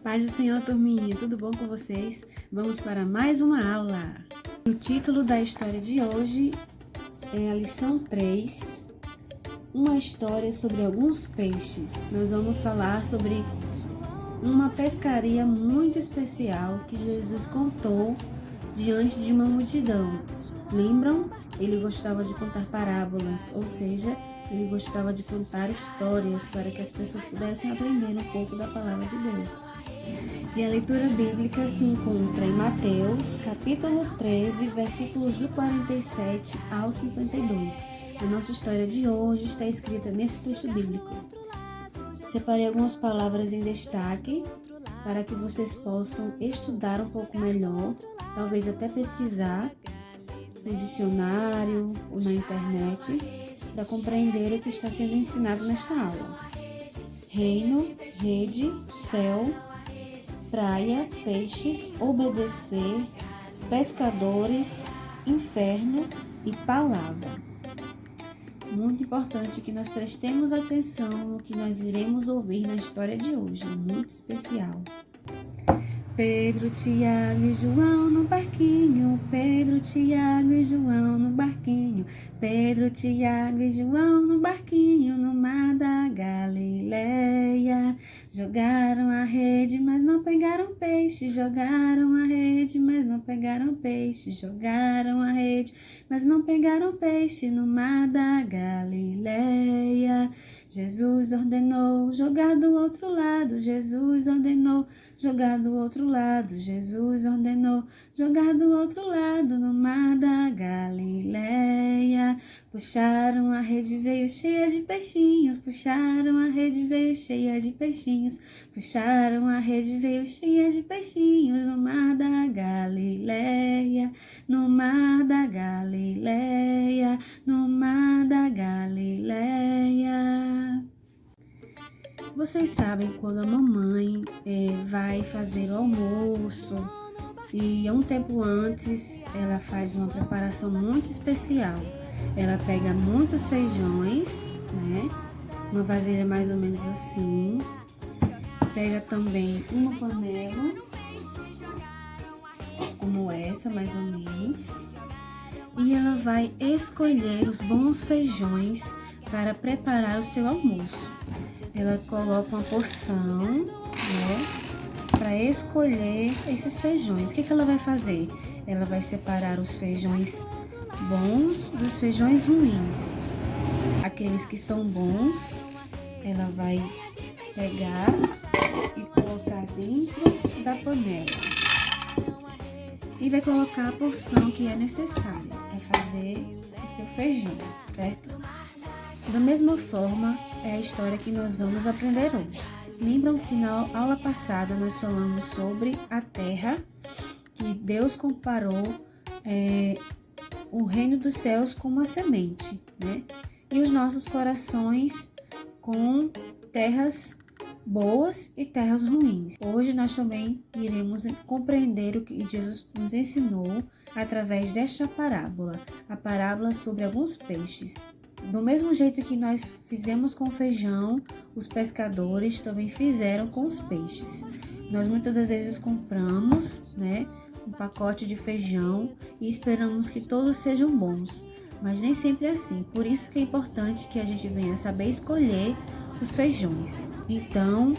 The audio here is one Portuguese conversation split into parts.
Paz do Senhor, turminha, tudo bom com vocês? Vamos para mais uma aula. O título da história de hoje é a lição 3, uma história sobre alguns peixes. Nós vamos falar sobre uma pescaria muito especial que Jesus contou diante de uma multidão. Lembram? Ele gostava de contar parábolas, ou seja, ele gostava de contar histórias para que as pessoas pudessem aprender um pouco da palavra de Deus. E a leitura bíblica se encontra em Mateus, capítulo 13, versículos do 47 ao 52. A nossa história de hoje está escrita nesse texto bíblico. Separei algumas palavras em destaque para que vocês possam estudar um pouco melhor, talvez até pesquisar no dicionário ou na internet, para compreender o que está sendo ensinado nesta aula. Reino, rede, céu, praia, peixes, obedecer, pescadores, inferno e palavra. Muito importante que nós prestemos atenção no que nós iremos ouvir na história de hoje, muito especial. Pedro, Tiago e João no barquinho, Pedro, Tiago e João no barquinho, Pedro, Tiago e João no barquinho, no mar da Galileia. Jogaram a rede, mas não pegaram peixe, jogaram a rede, mas não pegaram peixe, jogaram a rede, mas não pegaram peixe no mar da Galileia. Jesus ordenou jogar do outro lado, Jesus ordenou jogar do outro lado, Jesus ordenou jogar do outro lado, no mar da Galileia. Puxaram a rede, veio cheia de peixinhos, puxaram a rede, veio cheia de peixinhos, puxaram a rede, veio cheia de peixinhos, no mar da Galileia, no mar da Galileia, no mar da Galileia. Vocês sabem quando a mamãe vai fazer o almoço e um tempo antes ela faz uma preparação muito especial. Ela pega muitos feijões, né? Uma vasilha mais ou menos assim. Pega também uma panela, como essa mais ou menos. E ela vai escolher os bons feijões para preparar o seu almoço. Ela coloca uma porção, né, para escolher esses feijões. O que ela vai fazer? Ela vai separar os feijões bons dos feijões ruins. Aqueles que são bons, ela vai pegar e colocar dentro da panela. E vai colocar a porção que é necessária para fazer o seu feijão, certo? Da mesma forma, é a história que nós vamos aprender hoje. Lembram que na aula passada nós falamos sobre a terra, que Deus comparou o reino dos céus com uma semente, né? E os nossos corações com terras boas e terras ruins. Hoje nós também iremos compreender o que Jesus nos ensinou através desta parábola, a parábola sobre alguns peixes. Do mesmo jeito que nós fizemos com o feijão, os pescadores também fizeram com os peixes. Nós muitas das vezes compramos, né, um pacote de feijão e esperamos que todos sejam bons, mas nem sempre é assim. Por isso que é importante que a gente venha saber escolher os feijões. Então,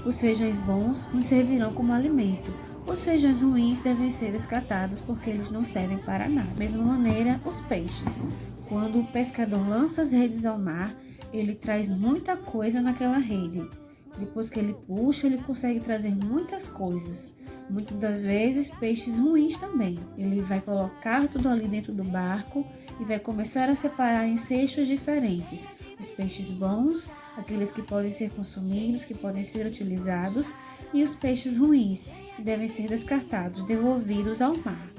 os feijões bons nos servirão como alimento. Os feijões ruins devem ser descartados porque eles não servem para nada. Da mesma maneira, os peixes. Quando o pescador lança as redes ao mar, ele traz muita coisa naquela rede. Depois que ele puxa, ele consegue trazer muitas coisas. Muitas das vezes, peixes ruins também. Ele vai colocar tudo ali dentro do barco e vai começar a separar em cestos diferentes. Os peixes bons, aqueles que podem ser consumidos, que podem ser utilizados, e os peixes ruins, que devem ser descartados, devolvidos ao mar.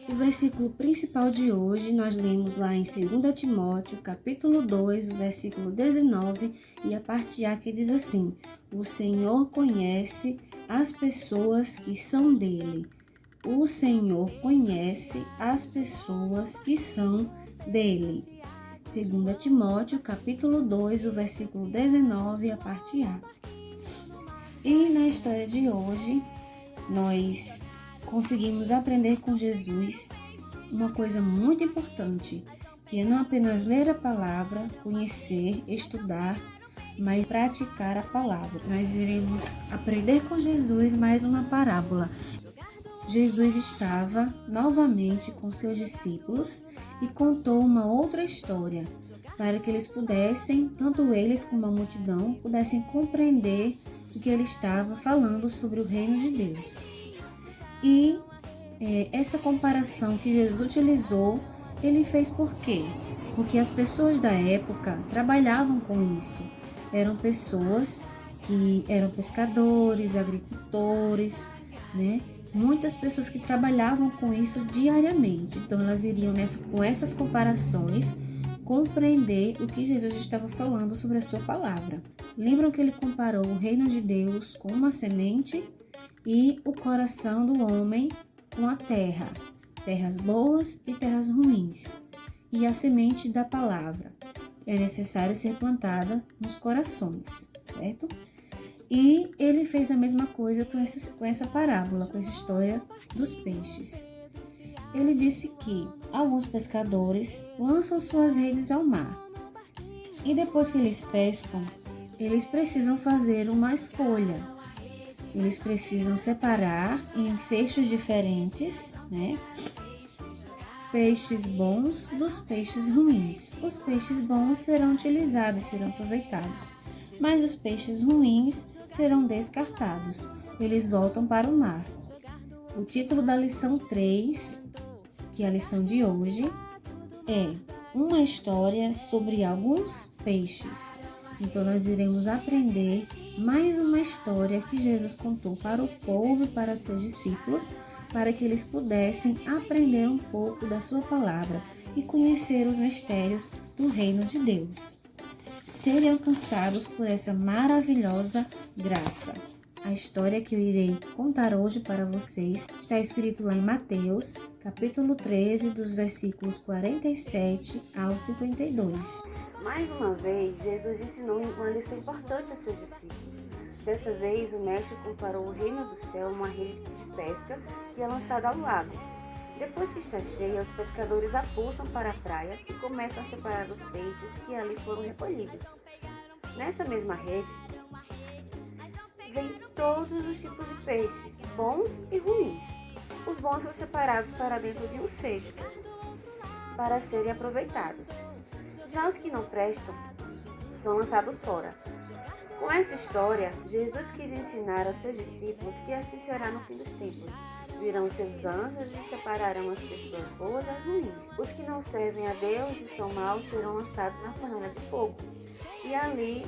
O versículo principal de hoje nós lemos lá em 2 Timóteo, capítulo 2, o versículo 19, e a parte A que diz assim: o Senhor conhece as pessoas que são dele. O Senhor conhece as pessoas que são dele. 2 Timóteo, capítulo 2, o versículo 19, a parte A. E na na história de hoje, nós conseguimos aprender com Jesus uma coisa muito importante, que é não apenas ler a palavra, conhecer, estudar, mas praticar a palavra. Nós iremos aprender com Jesus mais uma parábola. Jesus estava novamente com seus discípulos e contou uma outra história, para que eles pudessem, tanto eles como a multidão, pudessem compreender o que ele estava falando sobre o reino de Deus. E essa comparação que Jesus utilizou, ele fez por quê? Porque as pessoas da época trabalhavam com isso. Eram pessoas que eram pescadores, agricultores, né? Muitas pessoas que trabalhavam com isso diariamente. Então elas iriam com essas comparações compreender o que Jesus estava falando sobre a sua palavra. Lembram que ele comparou o reino de Deus com uma semente e o coração do homem com a terra, terras boas e terras ruins, e a semente da palavra é necessário ser plantada nos corações, certo? E ele fez a mesma coisa com essa parábola, com essa história dos peixes. Ele disse que alguns pescadores lançam suas redes ao mar e depois que eles pescam, eles precisam fazer uma escolha. Eles precisam separar em cestos diferentes, né? Peixes bons dos peixes ruins. Os peixes bons serão utilizados, serão aproveitados, mas os peixes ruins serão descartados. Eles voltam para o mar. O título da lição 3, que é a lição de hoje, é uma história sobre alguns peixes. Então nós iremos aprender mais uma história que Jesus contou para o povo e para seus discípulos, para que eles pudessem aprender um pouco da sua palavra e conhecer os mistérios do reino de Deus. Serem alcançados por essa maravilhosa graça. A história que eu irei contar hoje para vocês está escrito lá em Mateus, capítulo 13, dos versículos 47 ao 52. Mais uma vez, Jesus ensinou uma lição importante aos seus discípulos. Dessa vez, o mestre comparou o reino do céu a uma rede de pesca que é lançada ao lago. Depois que está cheia, os pescadores a puxam para a praia e começam a separar os peixes que ali foram recolhidos. Nessa mesma rede, vêm todos os tipos de peixes, bons e ruins. Os bons são separados para dentro de um cesto, para serem aproveitados. Já os que não prestam, são lançados fora. Com essa história, Jesus quis ensinar aos seus discípulos que assim será no fim dos tempos. Virão seus anjos e separarão as pessoas boas das ruins. Os que não servem a Deus e são maus serão lançados na fornalha de fogo. E ali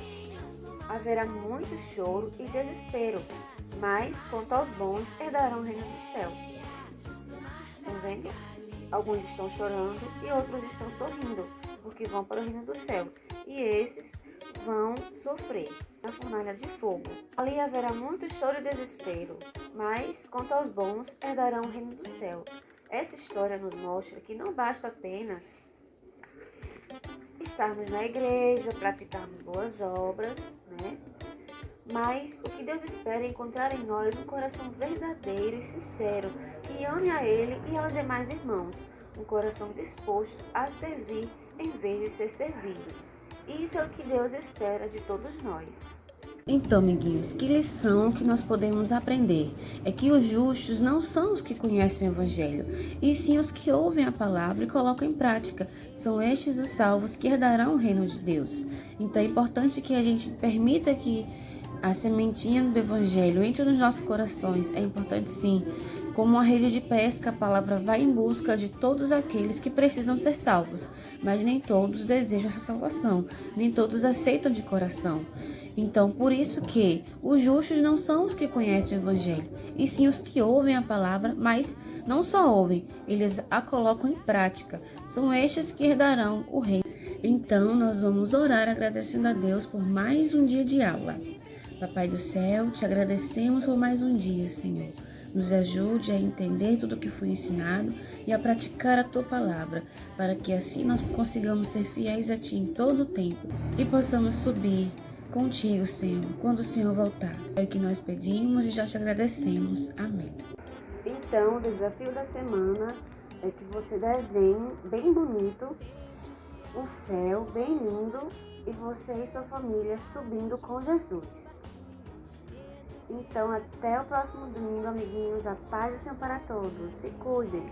haverá muito choro e desespero, mas quanto aos bons, herdarão o reino do céu. Estão vendo? Alguns estão chorando e outros estão sorrindo, porque vão para o reino do céu. E esses vão sofrer na fornalha de fogo. Ali haverá muito choro e desespero, mas quanto aos bons, herdarão o reino do céu. Essa história nos mostra que não basta apenas estarmos na igreja, praticarmos boas obras, né? Mas o que Deus espera é encontrar em nós um coração verdadeiro e sincero, que ame a Ele e aos demais irmãos, um coração disposto a servir em vez de ser servido. Isso é o que Deus espera de todos nós. Então, amiguinhos, que lição que nós podemos aprender? É que os justos não são os que conhecem o Evangelho, e sim os que ouvem a palavra e colocam em prática. São estes os salvos que herdarão o reino de Deus. Então é importante que a gente permita que a sementinha do Evangelho entre nos nossos corações. É importante sim. Como uma rede de pesca, a palavra vai em busca de todos aqueles que precisam ser salvos, mas nem todos desejam essa salvação, nem todos aceitam de coração. Então, por isso que os justos não são os que conhecem o Evangelho, e sim os que ouvem a palavra, mas não só ouvem, eles a colocam em prática. São estes que herdarão o reino. Então, nós vamos orar agradecendo a Deus por mais um dia de aula. Papai do céu, te agradecemos por mais um dia, Senhor. Nos ajude a entender tudo o que foi ensinado e a praticar a Tua palavra, para que assim nós consigamos ser fiéis a Ti em todo o tempo e possamos subir contigo, Senhor, quando o Senhor voltar. É o que nós pedimos e já te agradecemos. Amém. Então, o desafio da semana é que você desenhe bem bonito o céu, bem lindo, e você e sua família subindo com Jesus. Então, até o próximo domingo, amiguinhos. A paz do Senhor para todos. Se cuidem!